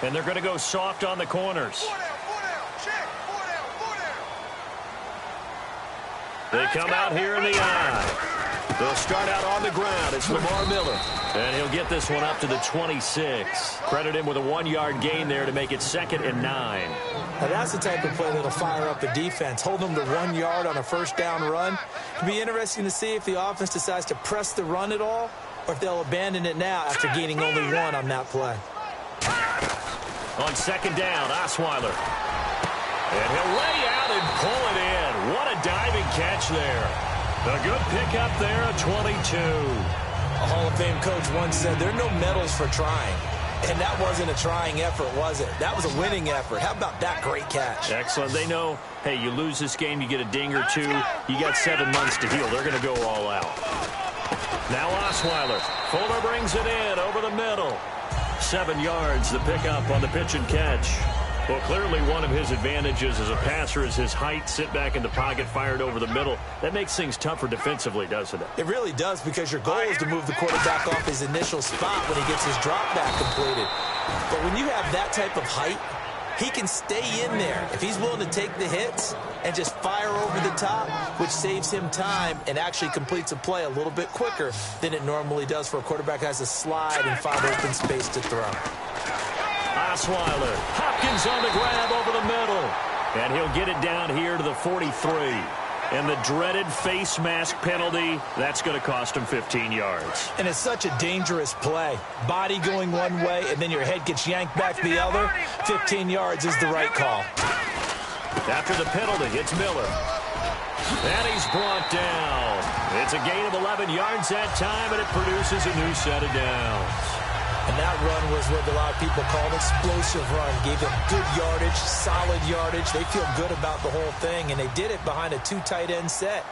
And they're going to go soft on the corners. They come out here in the I. They'll start out on the ground. It's Lamar Miller. And he'll get this one up to the 26. Credit him with a 1-yard gain there to make it 2nd and 9. Now that's the type of play that'll fire up the defense. Hold them to 1 yard on a first down run. It'll be interesting to see if the offense decides to press the run at all or if they'll abandon it now after gaining only 1 on that play. On 2nd down, Osweiler. And he'll lay out and pull it in. What a diving catch there. A good pickup there at 22. A Hall of Fame coach once said there are no medals for trying. And that wasn't a trying effort, was it? That was a winning effort. How about that great catch? Excellent. They know, hey, you lose this game, you get a ding or 2. You got 7 months to heal. They're going to go all out. Now Osweiler. Fuller brings it in over the middle. 7 yards, the pickup on the pitch and catch. Well, clearly one of his advantages as a passer is his height, sit back in the pocket, fired over the middle. That makes things tougher defensively, doesn't it? It really does, because your goal is to move the quarterback off his initial spot when he gets his drop back completed. But when you have that type of height, he can stay in there if he's willing to take the hits and just fire over the top, which saves him time and actually completes a play a little bit quicker than it normally does for a quarterback who has a slide and 5 open space to throw. Osweiler. Hopkins on the grab over the middle. And he'll get it down here to the 43. And the dreaded face mask penalty, that's going to cost him 15 yards. And it's such a dangerous play. Body going one way, and then your head gets yanked back the other. 15 yards is the right call. After the penalty, it's Miller. And he's brought down. It's a gain of 11 yards that time, and it produces a new set of downs. And that run was what a lot of people call an explosive run. Gave them good yardage, solid yardage. They feel good about the whole thing, and they did it behind a 2 tight end set.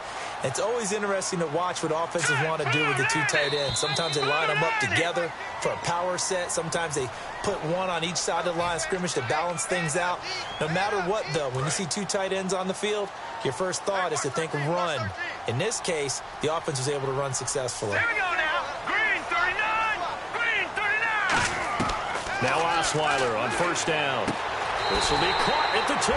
It's always interesting to watch what offenses want to do with the 2 tight ends. Sometimes they line them up together for a power set. Sometimes they put one on each side of the line of scrimmage to balance things out. No matter what, though, when you see 2 tight ends on the field, your first thought is to think run. In this case, the offense was able to run successfully. Here we go now. Green 39. Green 39. Now Osweiler on first down. This will be caught at the 2.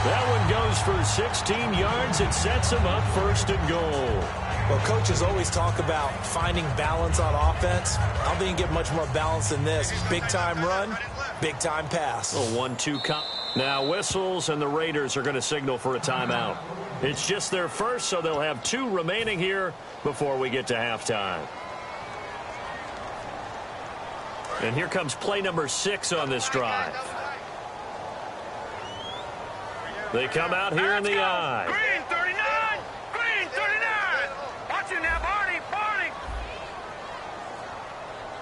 That one goes for 16 yards. It sets him up 1st and goal. Well, coaches always talk about finding balance on offense. I don't think you get much more balance than this. Big-time run, big-time pass. A 1-2 cut. Now whistles, and the Raiders are going to signal for a timeout. It's just their first, so they'll have 2 remaining here before we get to halftime. And here comes play number 6 on this drive. They come out here in the I. Green 39. Green 39. Watch it now, Barney. Barney.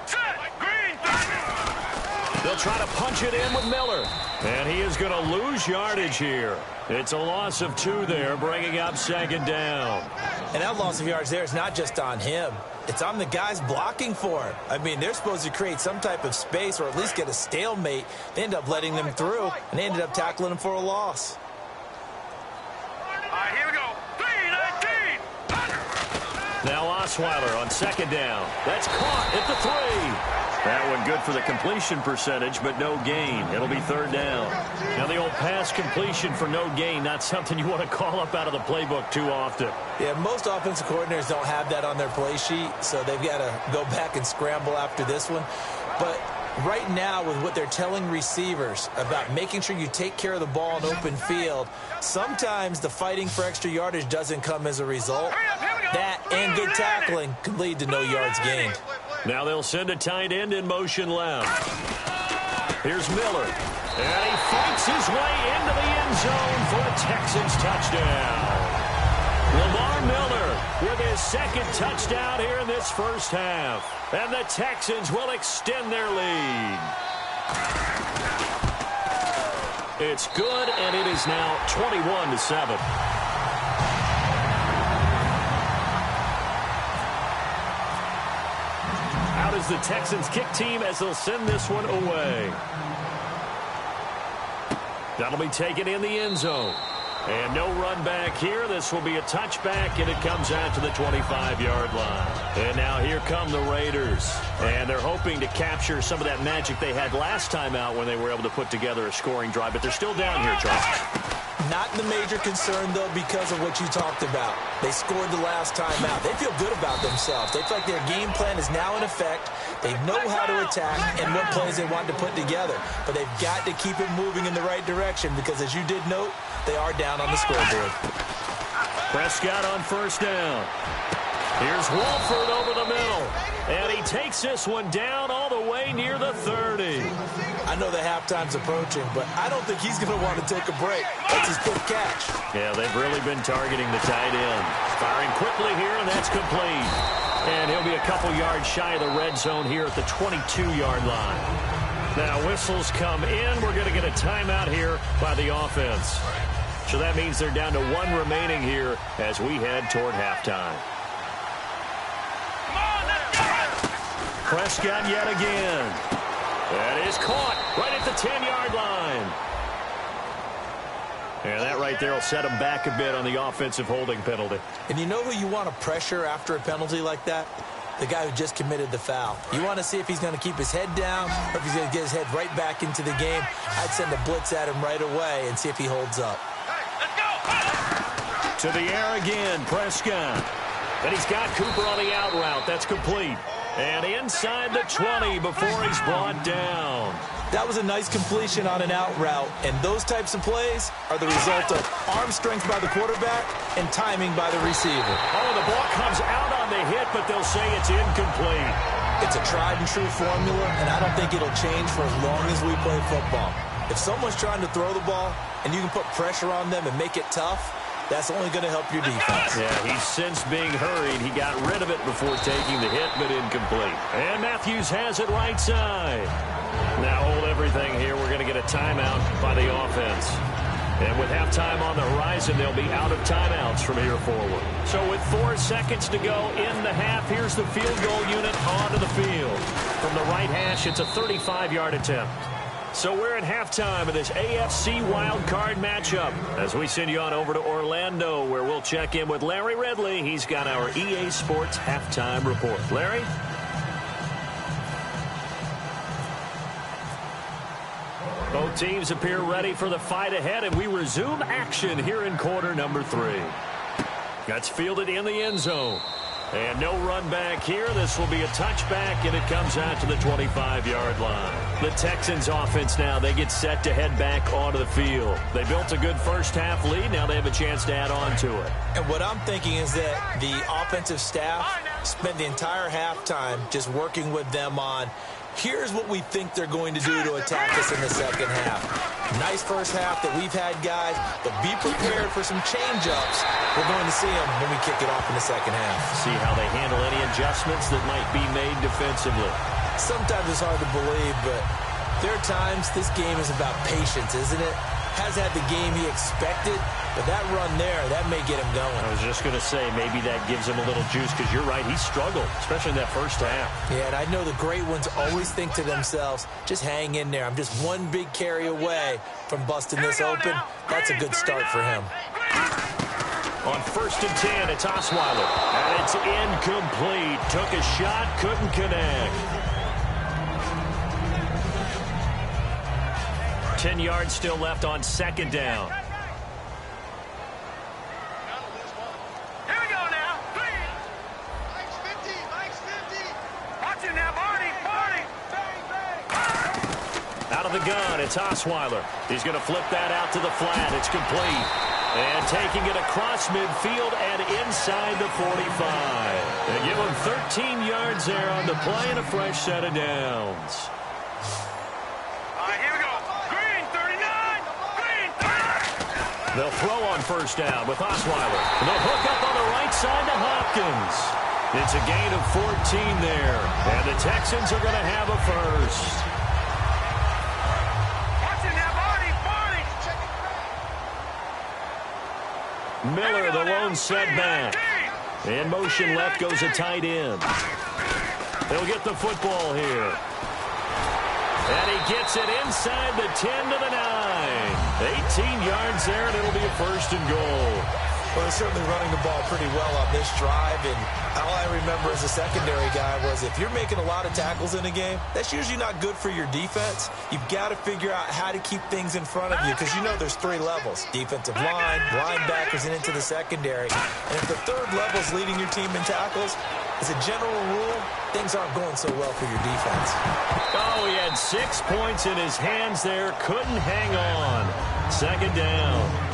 Set. Green 39. They'll try to punch it in with Miller. And he is going to lose yardage here. It's a loss of 2 there, bringing up 2nd down. And that loss of yards there is not just on him. It's on the guys blocking for him. I mean, they're supposed to create some type of space or at least get a stalemate. They end up letting them through, and they ended up tackling him for a loss. All right, here we go. 3-19. Now Osweiler on 2nd down. That's caught at the 3. That one good for the completion percentage, but no gain. It'll be 3rd down. Now the old pass completion for no gain, not something you want to call up out of the playbook too often. Yeah, most offensive coordinators don't have that on their play sheet, so they've got to go back and scramble after this one. But right now, with what they're telling receivers about making sure you take care of the ball in open field, sometimes the fighting for extra yardage doesn't come as a result. That and good tackling can lead to no yards gained. Now they'll send a tight end in motion left. Here's Miller. And he fights his way into the end zone for a Texans touchdown. Lamar Miller with his 2nd touchdown here in this first half. And the Texans will extend their lead. It's good, and it is now 21-7. Out is the Texans kick team as they'll send this one away. That'll be taken in the end zone. And no run back here. This will be a touchback, and it comes out to the 25-yard line. And now here come the Raiders. And they're hoping to capture some of that magic they had last time out when they were able to put together a scoring drive. But they're still down here, Charles. Not the major concern, though, because of what you talked about. They scored the last time out. They feel good about themselves. They feel like their game plan is now in effect. They know how to attack and what plays they want to put together. But they've got to keep it moving in the right direction because, as you did note, they are down on the scoreboard. Prescott on first down. Here's Walford over the middle. And he takes this one down all the way near the 30. I know the halftime's approaching, but I don't think he's going to want to take a break. That's his quick catch. Yeah, they've really been targeting the tight end. Firing quickly here, and that's complete. And he'll be a couple yards shy of the red zone here at the 22-yard line. Now, whistles come in. We're going to get a timeout here by the offense. So that means they're down to one remaining here as we head toward halftime. Prescott yet again. That is caught right at the 10-yard line. And that right there will set him back a bit on the offensive holding penalty. And you know who you want to pressure after a penalty like that? The guy who just committed the foul. You want to see if he's going to keep his head down or if he's going to get his head right back into the game. I'd send a blitz at him right away and see if he holds up. To the air again, Prescott. And he's got Cooper on the out route. That's complete. And inside the 20 before he's brought down. That was a nice completion on an out route, and those types of plays are the result of arm strength by the quarterback and timing by the receiver. Oh, the ball comes out on the hit, but they'll say it's incomplete. It's a tried-and-true formula, and I don't think it'll change for as long as we play football. If someone's trying to throw the ball and you can put pressure on them and make it tough, that's only going to help your defense. Yeah, he's since being hurried. He got rid of it before taking the hit, but incomplete. And Matthews has it right side. Now hold everything here. We're going to get a timeout by the offense. And with halftime on the horizon, they'll be out of timeouts from here forward. So with 4 seconds to go in the half, here's the field goal unit onto the field. From the right hash, it's a 35-yard attempt. So we're at halftime of this AFC wildcard matchup as we send you on over to Orlando, where we'll check in with Larry Ridley. He's got our EA Sports halftime report. Larry? Both teams appear ready for the fight ahead, and we resume action here in quarter number 3. That's fielded in the end zone. And no run back here. This will be a touchback, and it comes out to the 25-yard line. The Texans offense now, they get set to head back onto the field. They built a good first-half lead. Now they have a chance to add on to it. And what I'm thinking is that the offensive staff spent the entire halftime just working with them on, here's what we think they're going to do to attack us in the second half. Nice first half that we've had, guys, but be prepared for some change-ups. We're going to see them when we kick it off in the second half. See how they handle any adjustments that might be made defensively. Sometimes it's hard to believe, but there are times this game is about patience, isn't it? Has had the game he expected, but that run there, that may get him going. I was just going to say, maybe that gives him a little juice, because you're right, he struggled, especially in that first half. Yeah, and I know the great ones always think to themselves, just hang in there. I'm just one big carry away from busting this open. That's a good start for him. On 1st and 10, it's Osweiler, and it's incomplete. Took a shot, couldn't connect. 10 yards still left on 2nd down. Here we go now. Please. Mike's 50. Mike's 50. Watch it now, Barney. Barney. Bang, bang. Out of the gun, it's Osweiler. He's going to flip that out to the flat. It's complete. And taking it across midfield and inside the 45. They give him 13 yards there on the play and a fresh set of downs. Here we go. Green, 39. Green, 30. They'll throw on 1st down with Osweiler. They'll hook up on the right side to Hopkins. It's a gain of 14 there. And the Texans are going to have a first. Watch it now, Barney. Barney. Miller, the lone setback. In motion left goes a tight end. They'll get the football here. And he gets it inside the 10 to the 9. 18 yards there, and it'll be a 1st and goal. Well, they're certainly running the ball pretty well on this drive, and all I remember as a secondary guy was if you're making a lot of tackles in a game, that's usually not good for your defense. You've got to figure out how to keep things in front of you because you know there's 3 levels: defensive line, linebackers, and into the secondary. And if the 3rd level is leading your team in tackles, as a general rule, things aren't going so well for your defense. Oh, he had 6 points in his hands there. Couldn't hang on. 2nd down.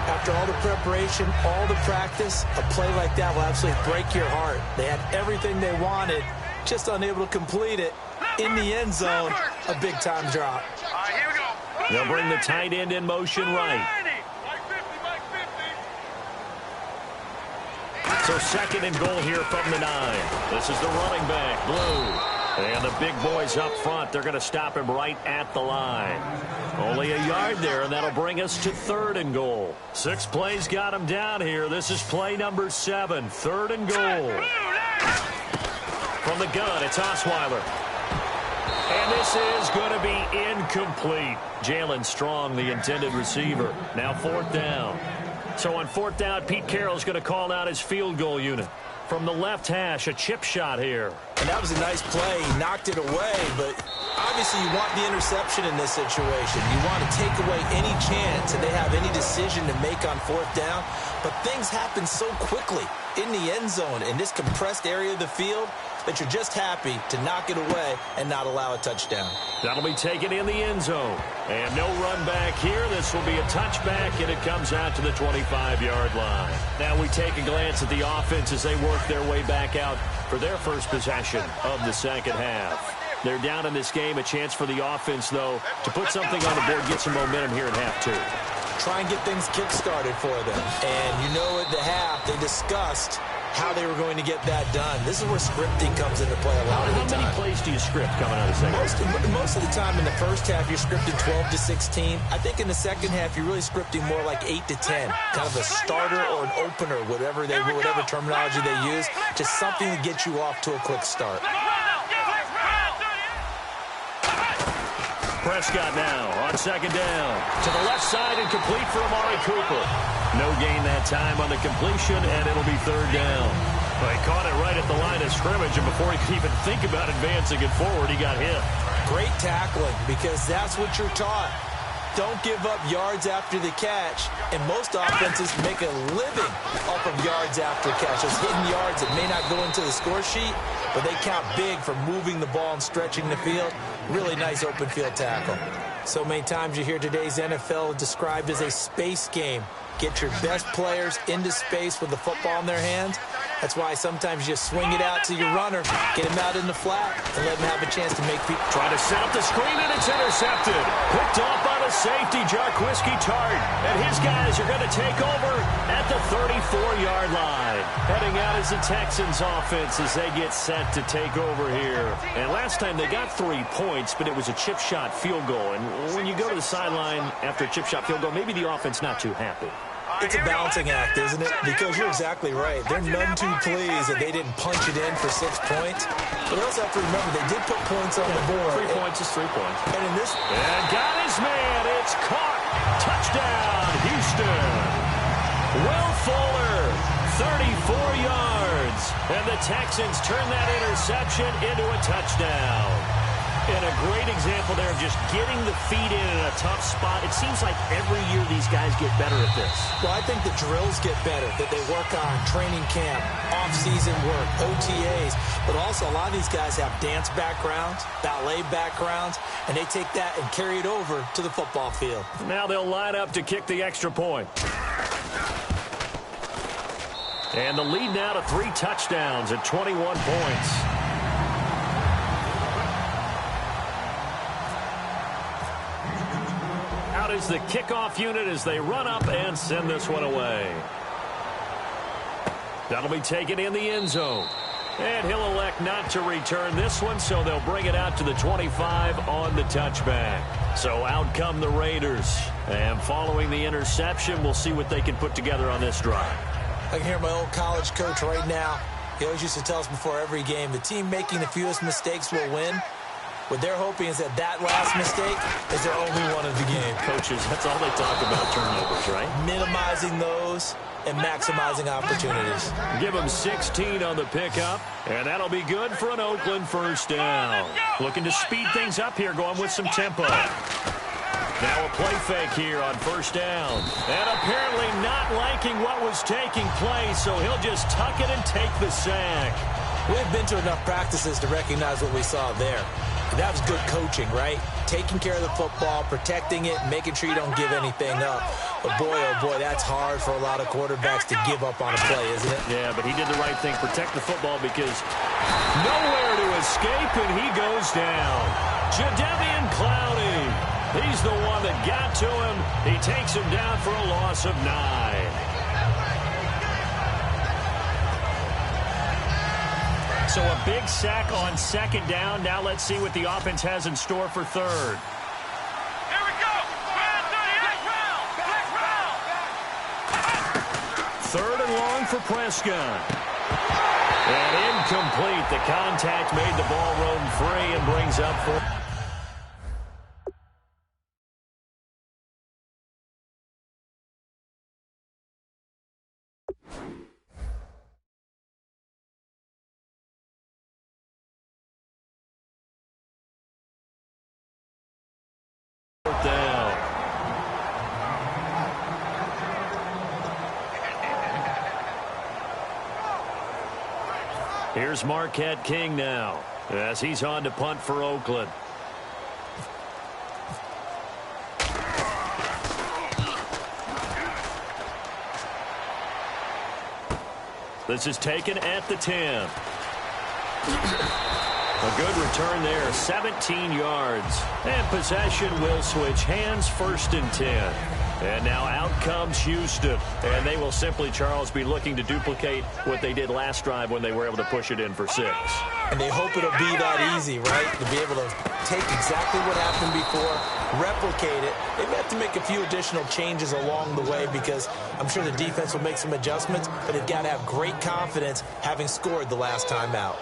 After all the preparation, all the practice, a play like that will absolutely break your heart. They had everything they wanted, just unable to complete it. In the end zone, a big-time drop. All right, here we go. They'll bring the tight end in motion right. So 2nd and goal here from the 9. This is the running back, Blue. And the big boys up front, they're going to stop him right at the line. Only a yard there, and that'll bring us to 3rd and goal. 6 plays got him down here. This is play number 7, 3rd and goal. From the gun, it's Osweiler. And this is going to be incomplete. Jalen Strong, the intended receiver. Now 4th down. So on 4th down, Pete Carroll's going to call out his field goal unit. From the left hash, a chip shot here. And that was a nice play. He knocked it away, but obviously you want the interception in this situation. You want to take away any chance that they have any decision to make on 4th down. But things happen so quickly in the end zone in this compressed area of the field that you're just happy to knock it away and not allow a touchdown. That'll be taken in the end zone. And no run back here. This will be a touchback, and it comes out to the 25-yard line. Now we take a glance at the offense as they work their way back out for their first possession of the 2nd half. They're down in this game. A chance for the offense, though, to put something on the board, get some momentum here in half 2. Try and get things kick-started for them. And you know at the half they discussed how they were going to get that done. This is where scripting comes into play a lot of the time. How many plays do you script coming out of the 2nd half? Most of the time in the first half, you're scripting 12 to 16. I think in the 2nd half, you're really scripting more like 8 to 10. Kind of a starter or an opener, whatever terminology they use. Just something to get you off to a quick start. Prescott now on 2nd down. To the left side and complete for Amari Cooper. No gain that time on the completion, and it'll be 3rd down. Well, he caught it right at the line of scrimmage, and before he could even think about advancing it forward, he got hit. Great tackling, because that's what you're taught. Don't give up yards after the catch, and most offenses make a living off of yards after catch. Those hidden yards that may not go into the score sheet, but they count big for moving the ball and stretching the field. Really nice open field tackle. So many times you hear today's NFL described as a space game. Get your best players into space with the football in their hands. That's why sometimes you swing it out to your runner, get him out in the flat, and let him have a chance to make people. Trying to set up the screen, and it's intercepted. Picked off by the safety, Jarquiski Tart. And his guys are going to take over at the 34-yard line. Heading out is the Texans offense as they get set to take over here. And last time they got 3 points, but it was a chip shot field goal. And when you go to the sideline after a chip shot field goal, maybe the offense not too happy. It's a balancing act, isn't it? Because you're exactly right. They're none too pleased that they didn't punch it in for 6 points. But they also have to remember they did put points on the board. 3 points is 3 points. And in this... And got his man. It's caught. Touchdown, Houston. Will Fuller, 34 yards. And the Texans turn that interception into a touchdown. And a great example there of just getting the feet in a tough spot. It seems like every year these guys get better at this. Well, I think the drills get better, that they work on training camp, off-season work, OTAs. But also a lot of these guys have dance backgrounds, ballet backgrounds, and they take that and carry it over to the football field. Now they'll line up to kick the extra point. And the lead now to 3 touchdowns at 21 points. Out is the kickoff unit as they run up and send this one away. That'll be taken in the end zone. And he'll elect not to return this one, so they'll bring it out to the 25 on the touchback. So out come the Raiders. And following the interception, we'll see what they can put together on this drive. I can hear my old college coach right now. He always used to tell us before every game, the team making the fewest mistakes will win. What they're hoping is that last mistake is their only one of the game. Coaches, that's all they talk about, turnovers, right? Minimizing those and maximizing opportunities. Give them 16 on the pickup, and that'll be good for an Oakland first down. Looking to speed things up here, going with some tempo. Now a play fake here on first down. And apparently not liking what was taking place, so he'll just tuck it and take the sack. We've been to enough practices to recognize what we saw there. That was good coaching, right? Taking care of the football, protecting it, making sure you don't give anything up. But boy, oh boy, that's hard for a lot of quarterbacks to give up on a play, isn't it? Yeah, but he did the right thing. Protect the football because nowhere to escape, and he goes down. Jadeveon Clowney. He's the one that got to him. He takes him down for a loss of 9. So a big sack on second down. Now let's see what the offense has in store for third. Here we go. Third and long for Prescott. And incomplete. The contact made the ball roam free and brings up for... down. Here's Marquette King now as he's on to punt for Oakland. This is taken at the 10. A good return there, 17 yards. And possession will switch hands, first and 10. And now out comes Houston. And they will simply, Charles, be looking to duplicate what they did last drive when they were able to push it in for 6. And they hope it'll be that easy, right? To be able to take exactly what happened before, replicate it. They may have to make a few additional changes along the way because I'm sure the defense will make some adjustments, but they've got to have great confidence having scored the last time out.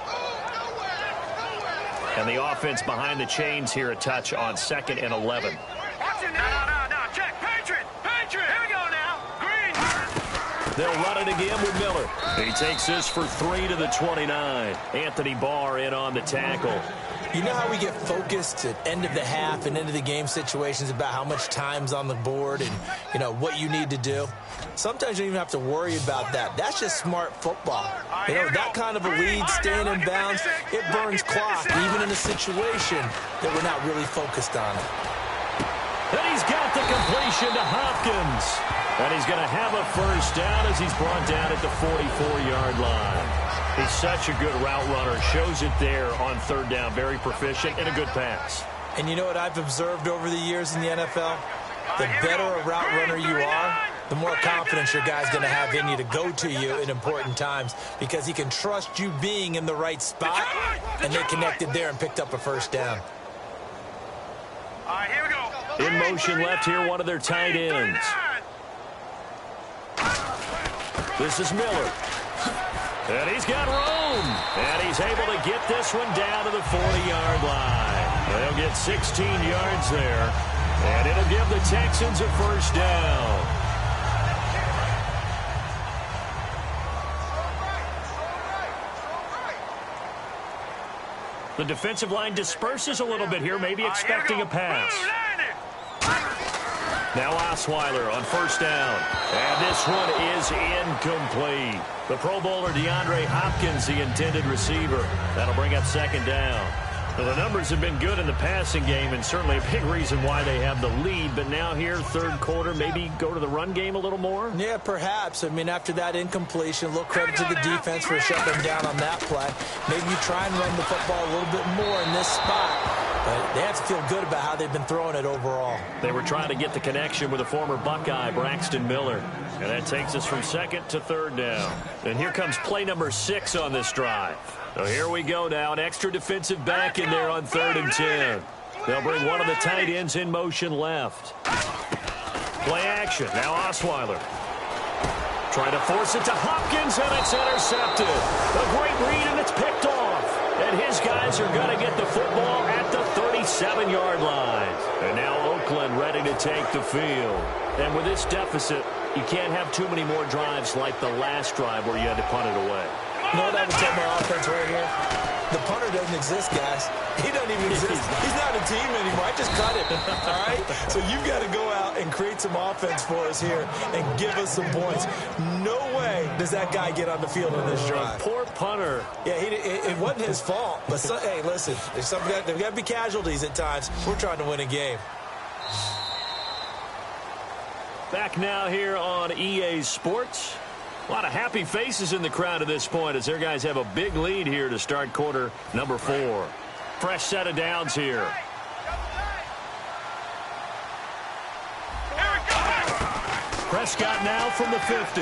And the offense behind the chains here a touch on 2nd and 11. Watch it now. No. Check. Patriot. Here we go now. Green. They'll run it again with Miller. He takes this for 3 to the 29. Anthony Barr in on the tackle. You know how we get focused at end of the half and end of the game situations about how much time's on the board and, you know, what you need to do? Sometimes you don't even have to worry about that. That's just smart football. You know, that kind of a lead, staying in bounds, it burns clock, even in a situation that we're not really focused on it. And he's got the completion to Hopkins. And he's going to have a first down as he's brought down at the 44-yard line. He's such a good route runner. Shows it there on third down. Very proficient and a good pass. And you know what I've observed over the years in the NFL? The better a route runner you are, the more confidence your guy's going to have in you to go to you in important times because he can trust you being in the right spot, and they connected there and picked up a first down. All right, here we go. In motion left here, one of their tight ends. This is Miller. And he's got room. And he's able to get this one down to the 40-yard line. They'll get 16 yards there. And it'll give the Texans a first down. The defensive line disperses a little bit here, maybe expecting a pass. Now Osweiler on first down. And this one is incomplete. The Pro Bowler DeAndre Hopkins, the intended receiver. That'll bring up second down. Well, the numbers have been good in the passing game and certainly a big reason why they have the lead. But now here, third quarter, maybe go to the run game a little more? Yeah, perhaps. I mean, after that incompletion, a little credit to the defense for shutting them down on that play. Maybe you try and run the football a little bit more in this spot. But they have to feel good about how they've been throwing it overall. They were trying to get the connection with a former Buckeye, Braxton Miller. And that takes us from second to third down. And here comes play number 6 on this drive. So here we go now. An extra defensive back in there on 3rd and 10. They'll bring one of the tight ends in motion left. Play action. Now Osweiler. Trying to force it to Hopkins, and it's intercepted. A great read, and it's picked off. And his guys are going to get the football at the 30. 27-yard line. And now Oakland ready to take the field. And with this deficit, you can't have too many more drives like the last drive where you had to punt it away. You know what I would tell my offense right here? The punter doesn't exist, guys. He doesn't even exist. He's not a team anymore. I just cut him, all right? So you've got to go out and create some offense for us here and give us some points. No way does that guy get on the field in this drive. Poor punter. Yeah, it wasn't his fault. But, hey, listen, there's got to be casualties at times. We're trying to win a game. Back now here on EA Sports. A lot of happy faces in the crowd at this point as their guys have a big lead here to start quarter number 4. Fresh set of downs here. Prescott now from the 50.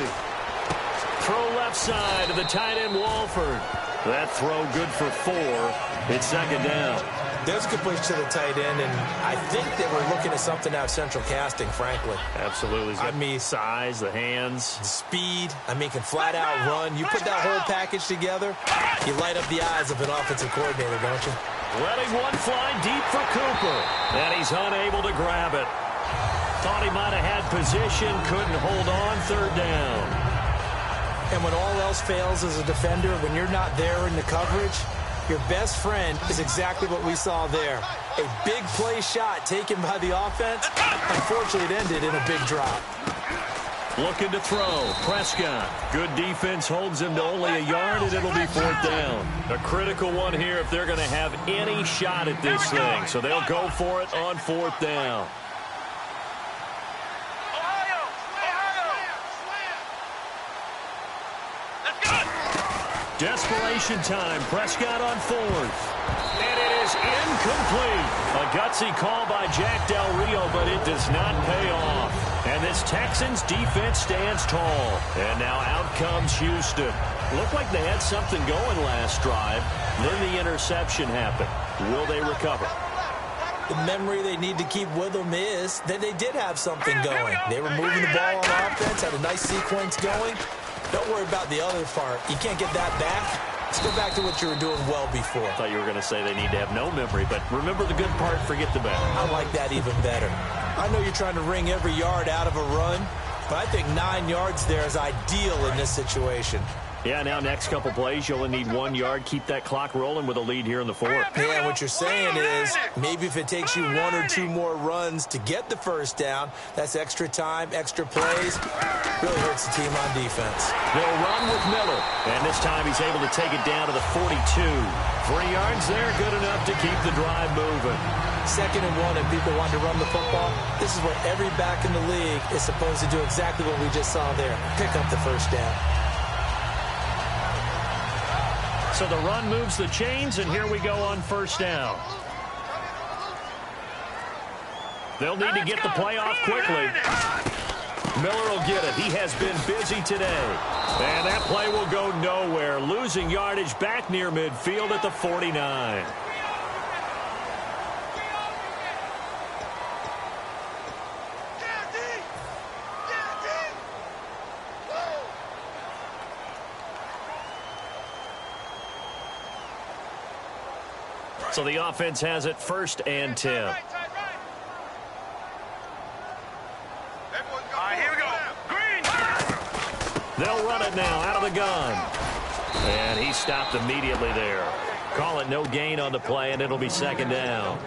Throw left side to the tight end Walford. That throw good for 4. It's second down. There's a good push to the tight end, and I think that we're looking at something out of central casting, frankly. Absolutely. I mean, size, the hands. The speed. I mean, can flat out run. You put that whole package together, you light up the eyes of an offensive coordinator, don't you? Letting one fly deep for Cooper, and he's unable to grab it. Thought he might have had position, couldn't hold on, third down. And when all else fails as a defender, when you're not there in the coverage, your best friend is exactly what we saw there. A big play shot taken by the offense. Unfortunately, it ended in a big drop. Looking to throw. Prescott. Good defense holds him to only a yard, and it'll be fourth down. A critical one here if they're going to have any shot at this thing. So they'll go for it on fourth down. Desperation time. Prescott on fourth. And it is incomplete. A gutsy call by Jack Del Rio, but it does not pay off. And this Texans defense stands tall. And now out comes Houston. Looked like they had something going last drive. Then the interception happened. Will they recover? The memory they need to keep with them is that they did have something going. They were moving the ball on offense, had a nice sequence going. Don't worry about the other part. You can't get that back. Let's go back to what you were doing well before. I thought you were going to say they need to have no memory, but remember the good part, forget the bad. I like that even better. I know you're trying to wring every yard out of a run, but I think 9 yards there is ideal in this situation. Yeah, now next couple plays, you only need 1 yard. Keep that clock rolling with a lead here in the fourth. Yeah, what you're saying is maybe if it takes you 1 or 2 more runs to get the first down, that's extra time, extra plays. Really hurts the team on defense. They'll run with Miller, and this time he's able to take it down to the 42. 3 yards there, good enough to keep the drive moving. 2nd and 1, and people want to run the football. This is what every back in the league is supposed to do, exactly what we just saw there. Pick up the first down. So the run moves the chains, and here we go on first down. They'll need to get the play off quickly. Miller will get it. He has been busy today. And that play will go nowhere. Losing yardage back near midfield at the 49. So the offense has it 1st and 10. All right, here we go. Green. They'll run it now out of the gun. And he stopped immediately there. Call it no gain on the play, and it'll be 2nd down.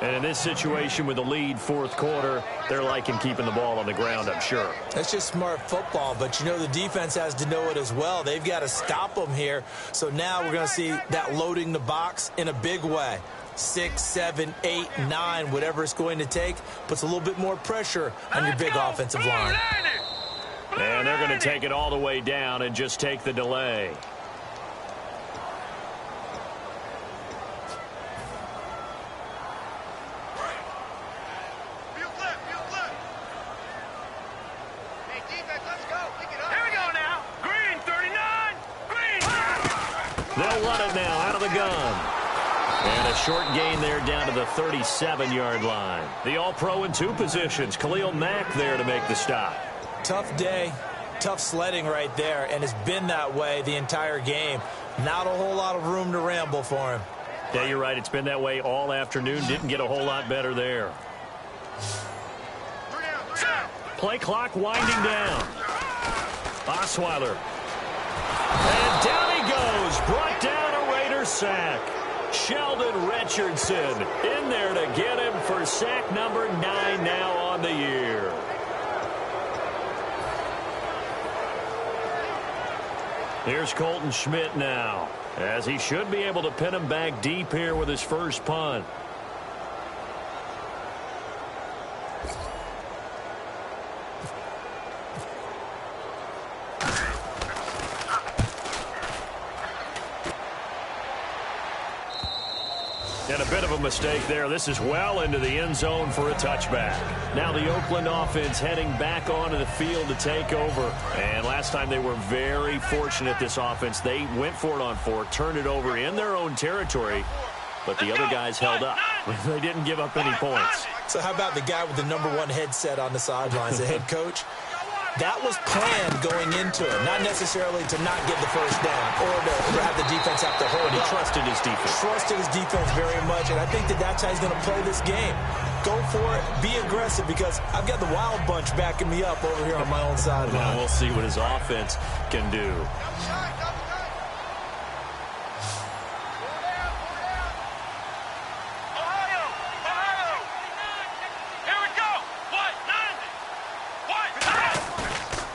And in this situation with the lead 4th quarter, they're liking keeping the ball on the ground, I'm sure. That's just smart football, but you know the defense has to know it as well. They've got to stop them here. So now we're going to see that loading the box in a big way. 6, 7, 8, 9, whatever it's going to take, puts a little bit more pressure on your big offensive line. And they're going to take it all the way down and just take the delay. They'll run it now out of the gun. And a short gain there down to the 37-yard line. The All-Pro in 2 positions. Khalil Mack there to make the stop. Tough day, tough sledding right there, and it's been that way the entire game. Not a whole lot of room to ramble for him. Yeah, you're right. It's been that way all afternoon. Didn't get a whole lot better there. Play clock winding down. Osweiler. And down he goes. Brought down a Raider sack. Sheldon Richardson in there to get him for sack number 9 now on the year. Here's Colton Schmidt now, as he should be able to pin him back deep here with his first punt. And a bit of a mistake there. This is well into the end zone for a touchback. Now the Oakland offense heading back onto the field to take over. And last time they were very fortunate, this offense. They went for it on 4, turned it over in their own territory, but the other guys held up. They didn't give up any points. So how about the guy with the number 1 headset on the sidelines, the head coach? That was planned going into it, not necessarily to not get the first down or to have the defense have to hold But he up. trusted his defense. Trusted his defense very much, and I think that's how he's going to play this game. Go for it, be aggressive, because I've got the wild bunch backing me up over here on my own sideline. Well, we'll see what his offense can do.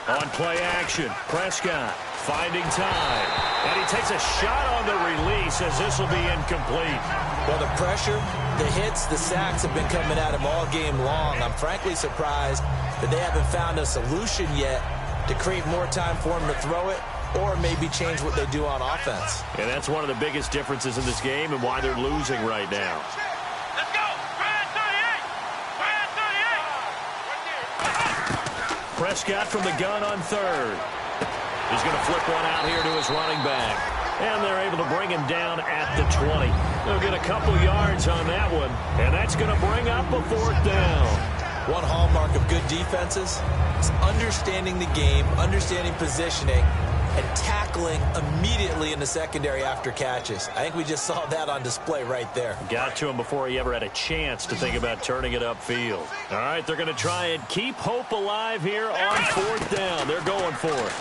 On play action, Prescott finding time. And he takes a shot on the release as this will be incomplete. Well, the pressure, the hits, the sacks have been coming at him all game long. I'm frankly surprised that they haven't found a solution yet to create more time for him to throw it or maybe change what they do on offense. And that's one of the biggest differences in this game and why they're losing right now. Let's go! Brad 38! Brad 38! Prescott from the gun on 3rd. He's going to flip one out here to his running back. And they're able to bring him down at the 20. They'll get a couple yards on that one. And that's going to bring up a 4th down. One hallmark of good defenses is understanding the game, understanding positioning, and tackling immediately in the secondary after catches. I think we just saw that on display right there. Got to him before he ever had a chance to think about turning it upfield. All right, they're going to try and keep hope alive here on 4th down. They're going for it.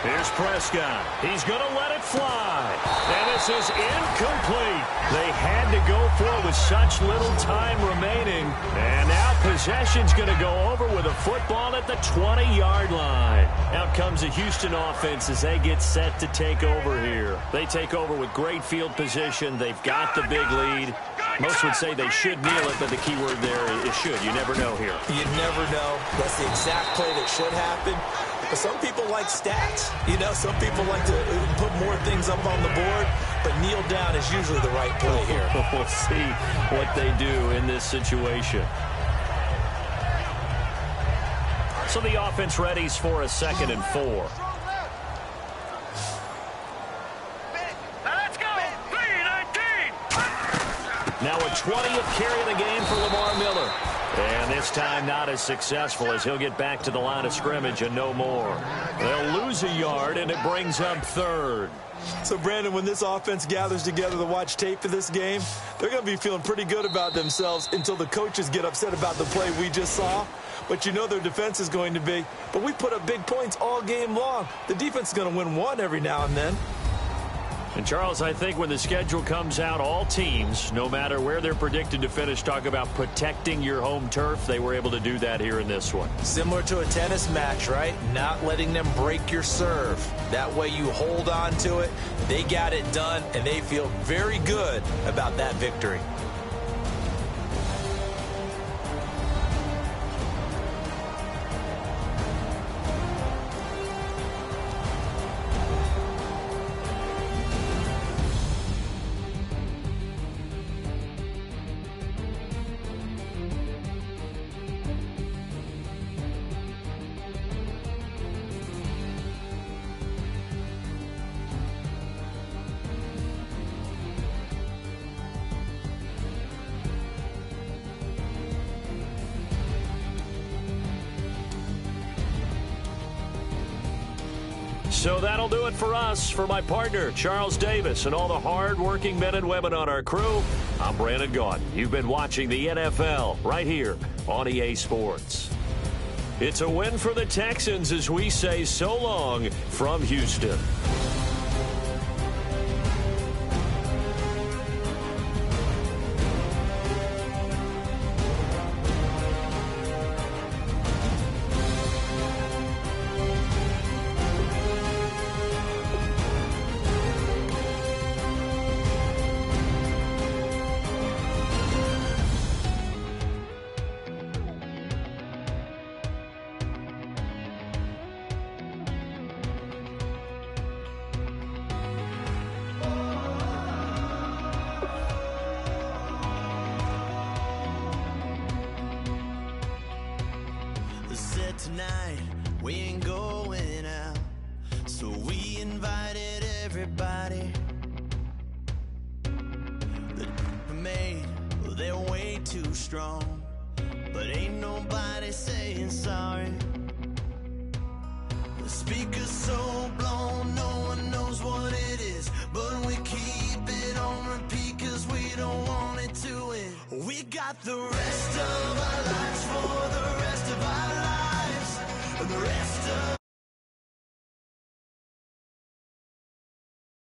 Here's Prescott. He's going to let it fly. And this is incomplete. They had to go for it with such little time remaining. And now possession's going to go over with a football at the 20-yard line. Out comes the Houston offense as they get set to take over here. They take over with great field position. They've got the big lead. Most would say they should kneel it, but the key word there is should. You never know here. You never know. That's the exact play that should happen. But some people like stats. You know, some people like to put more things up on the board, but kneel down is usually the right play here. We'll see what they do in this situation. So the offense readies for a 2nd and 4. Let's go! 3-19! Now a 20th carry of the game for Lamar Miller. And this time not as successful as he'll get back to the line of scrimmage and no more. They'll lose a yard, and it brings up 3rd. So, Brandon, when this offense gathers together to watch tape for this game, they're going to be feeling pretty good about themselves until the coaches get upset about the play we just saw. But you know their defense is going to be. But we put up big points all game long. The defense is going to win one every now and then. And, Charles, I think when the schedule comes out, all teams, no matter where they're predicted to finish, talk about protecting your home turf. They were able to do that here in this one. Similar to a tennis match, right? Not letting them break your serve. That way you hold on to it. They got it done, and they feel very good about that victory. So that'll do it for us. For my partner, Charles Davis, and all the hard-working men and women on our crew, I'm Brandon Gaudin. You've been watching the NFL right here on EA Sports. It's a win for the Texans as we say so long from Houston. Tonight we ain't going out, so we invited everybody. The made, well, they're way too strong, but ain't nobody saying sorry. The speaker's so blown, no one knows what it is, but we keep it on repeat 'cause we don't want it to end. We got the rest of us.